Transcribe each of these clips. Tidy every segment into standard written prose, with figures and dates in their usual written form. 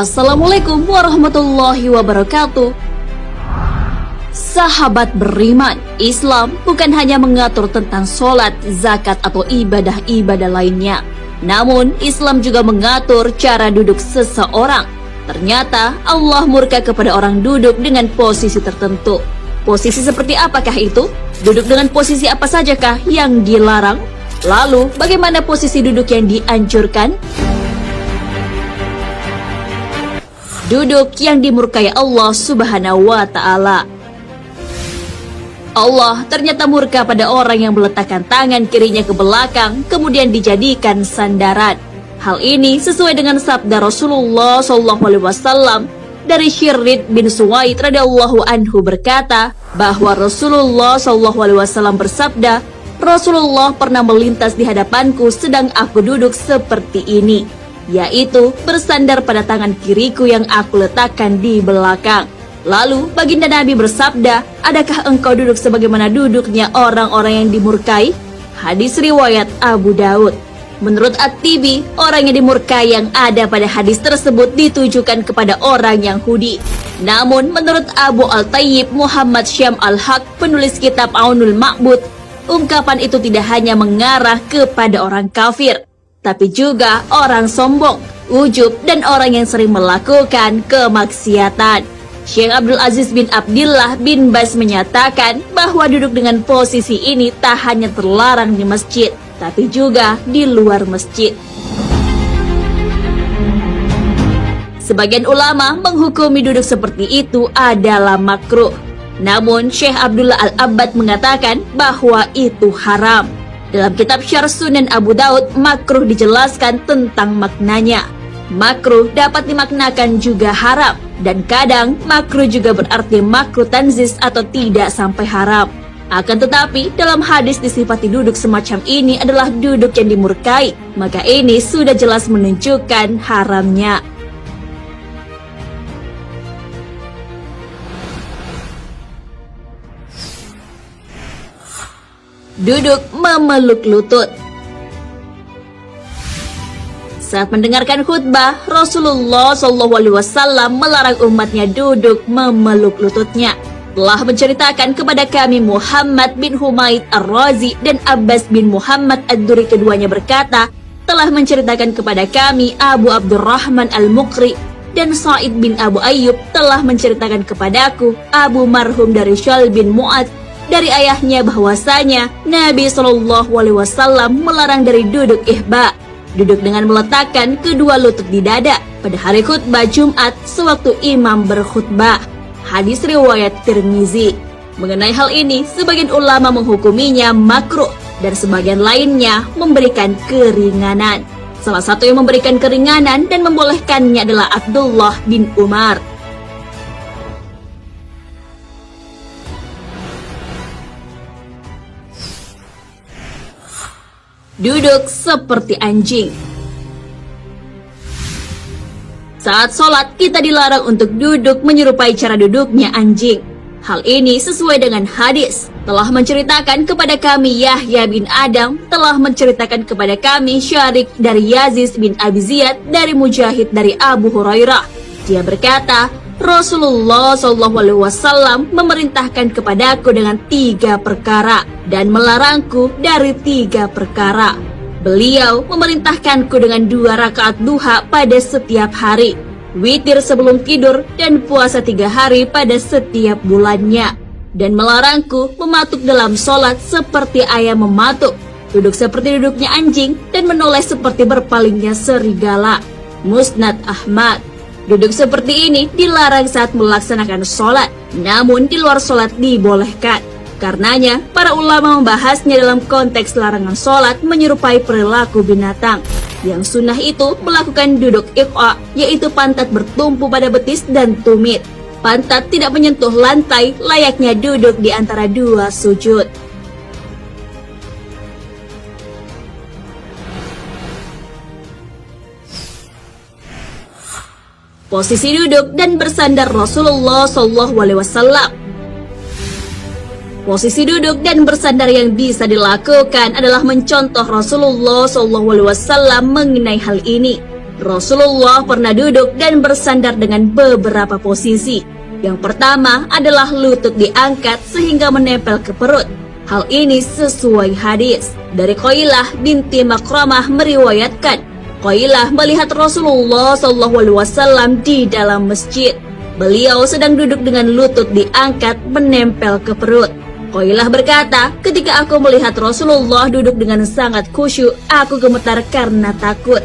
Assalamualaikum warahmatullahi wabarakatuh. Sahabat beriman, Islam bukan hanya mengatur tentang sholat, zakat, atau ibadah-ibadah lainnya. Namun, Islam juga mengatur cara duduk seseorang. Ternyata, Allah murka kepada orang duduk dengan posisi tertentu. Posisi seperti apakah itu? Duduk dengan posisi apa sajakah yang dilarang? Lalu, bagaimana posisi duduk yang dianjurkan? Duduk yang dimurkai Allah Subhanahu wa Ta'ala. Allah ternyata murka pada orang yang meletakkan tangan kirinya ke belakang, kemudian dijadikan sandaran. Hal ini sesuai dengan sabda Rasulullah SAW dari Syirrid bin Suwaid radhiyallahu anhu berkata bahwa Rasulullah SAW bersabda, Rasulullah pernah melintas di hadapanku sedang aku duduk seperti ini, yaitu bersandar pada tangan kiriku yang aku letakkan di belakang. Lalu baginda Nabi bersabda, adakah engkau duduk sebagaimana duduknya orang-orang yang dimurkai? Hadis riwayat Abu Daud. Menurut At-Tibi, orang yang dimurkai yang ada pada hadis tersebut ditujukan kepada orang Yahudi. Namun menurut Abu Al-Tayyib Muhammad Syam Al-Haq, penulis kitab Aunul Ma'bud, ungkapan itu tidak hanya mengarah kepada orang kafir, tapi juga orang sombong, ujub, dan orang yang sering melakukan kemaksiatan. Syekh Abdul Aziz bin Abdillah bin Baz menyatakan bahwa duduk dengan posisi ini tak hanya terlarang di masjid, tapi juga di luar masjid. Sebagian ulama menghukumi duduk seperti itu adalah makruh. Namun Syekh Abdullah Al-Abbad mengatakan bahwa itu haram. Dalam kitab Syarh Sunan Abu Daud, makruh dijelaskan tentang maknanya. Makruh dapat dimaknakan juga haram, dan kadang makruh juga berarti makruh tanzis atau tidak sampai haram. Akan tetapi, dalam hadis disifati duduk semacam ini adalah duduk yang dimurkai, maka ini sudah jelas menunjukkan haramnya. Duduk memeluk lutut. Saat mendengarkan khutbah, Rasulullah SAW melarang umatnya duduk memeluk lututnya. Telah menceritakan kepada kami Muhammad bin Humaid Ar-Razi dan Abbas bin Muhammad Ad-Duri, keduanya berkata, telah menceritakan kepada kami Abu Abdurrahman Al-Muqri dan Sa'id bin Abu Ayyub telah menceritakan kepadaku Abu Marhum dari Syal bin Mu'ad dari ayahnya bahwasanya Nabi SAW melarang dari duduk ihba, duduk dengan meletakkan kedua lutut di dada pada hari khutbah Jumat sewaktu imam berkhutbah. Hadis riwayat Tirmizi. Mengenai hal ini, sebagian ulama menghukuminya makruh dan sebagian lainnya memberikan keringanan. Salah satu yang memberikan keringanan dan membolehkannya adalah Abdullah bin Umar. Duduk seperti anjing. Saat sholat, kita dilarang untuk duduk menyerupai cara duduknya anjing. Hal ini sesuai dengan hadis. Telah menceritakan kepada kami Yahya bin Adam, telah menceritakan kepada kami Syarik dari Yazid bin Abi Ziyad, dari Mujahid dari Abu Hurairah. Dia berkata, Rasulullah SAW memerintahkan kepadaku dengan 3 perkara dan melarangku dari 3 perkara. Beliau memerintahkanku dengan 2 rakaat duha pada setiap hari, witir sebelum tidur, dan puasa 3 hari pada setiap bulannya, dan melarangku mematuk dalam sholat seperti ayam mematuk, duduk seperti duduknya anjing, dan menoleh seperti berpalingnya serigala. Musnad Ahmad. Duduk seperti ini dilarang saat melaksanakan sholat, namun di luar sholat dibolehkan. Karenanya, para ulama membahasnya dalam konteks larangan sholat menyerupai perilaku binatang. Yang sunnah itu melakukan duduk iq'a, yaitu pantat bertumpu pada betis dan tumit. Pantat tidak menyentuh lantai, layaknya duduk di antara 2 sujud. Posisi duduk dan bersandar Rasulullah SAW. Posisi duduk dan bersandar yang bisa dilakukan adalah mencontoh Rasulullah SAW mengenai hal ini. Rasulullah pernah duduk dan bersandar dengan beberapa posisi. Yang pertama adalah lutut diangkat sehingga menempel ke perut. Hal ini sesuai hadis dari Qailah binti Makramah meriwayatkan, Qailah melihat Rasulullah SAW di dalam masjid. Beliau sedang duduk dengan lutut diangkat menempel ke perut. Qailah berkata, ketika aku melihat Rasulullah duduk dengan sangat khusyuk, aku gemetar karena takut.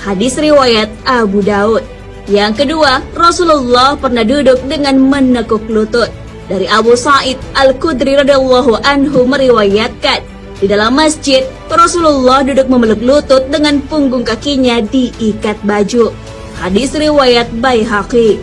Hadis riwayat Abu Daud. Yang kedua, Rasulullah pernah duduk dengan menekuk lutut. Dari Abu Sa'id Al-Khudri radhiyallahu anhu meriwayatkan, di dalam masjid, Rasulullah duduk memeluk lutut dengan punggung kakinya diikat baju. Hadis riwayat Baihaqi.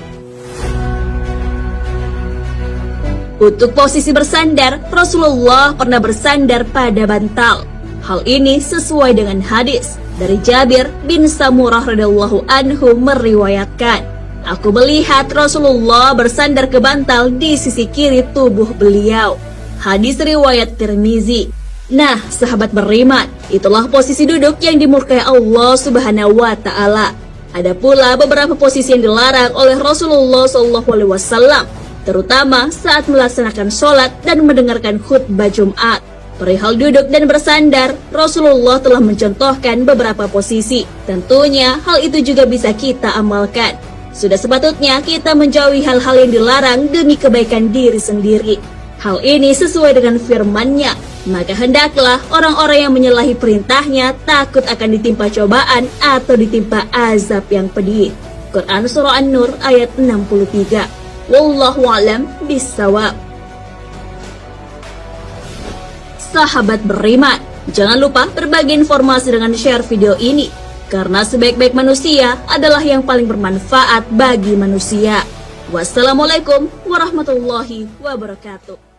Untuk posisi bersandar, Rasulullah pernah bersandar pada bantal. Hal ini sesuai dengan hadis dari Jabir bin Samurah radhiyallahu anhu meriwayatkan, aku melihat Rasulullah bersandar ke bantal di sisi kiri tubuh beliau. Hadis riwayat Tirmizi. Nah, sahabat beriman, itulah posisi duduk yang dimurkai Allah Subhanahu wa taala. Ada pula beberapa posisi yang dilarang oleh Rasulullah SAW, terutama saat melaksanakan sholat dan mendengarkan khutbah Jumat. Perihal duduk dan bersandar, Rasulullah telah mencontohkan beberapa posisi. Tentunya hal itu juga bisa kita amalkan. Sudah sepatutnya kita menjauhi hal-hal yang dilarang demi kebaikan diri sendiri. Hal ini sesuai dengan firman-Nya. Maka hendaklah orang-orang yang menyalahi perintahnya takut akan ditimpa cobaan atau ditimpa azab yang pedih. Quran Surah An-Nur ayat 63. Wallahu a'lam bissawab. Sahabat beriman, jangan lupa berbagi informasi dengan share video ini, karena sebaik-baik manusia adalah yang paling bermanfaat bagi manusia. Wassalamualaikum warahmatullahi wabarakatuh.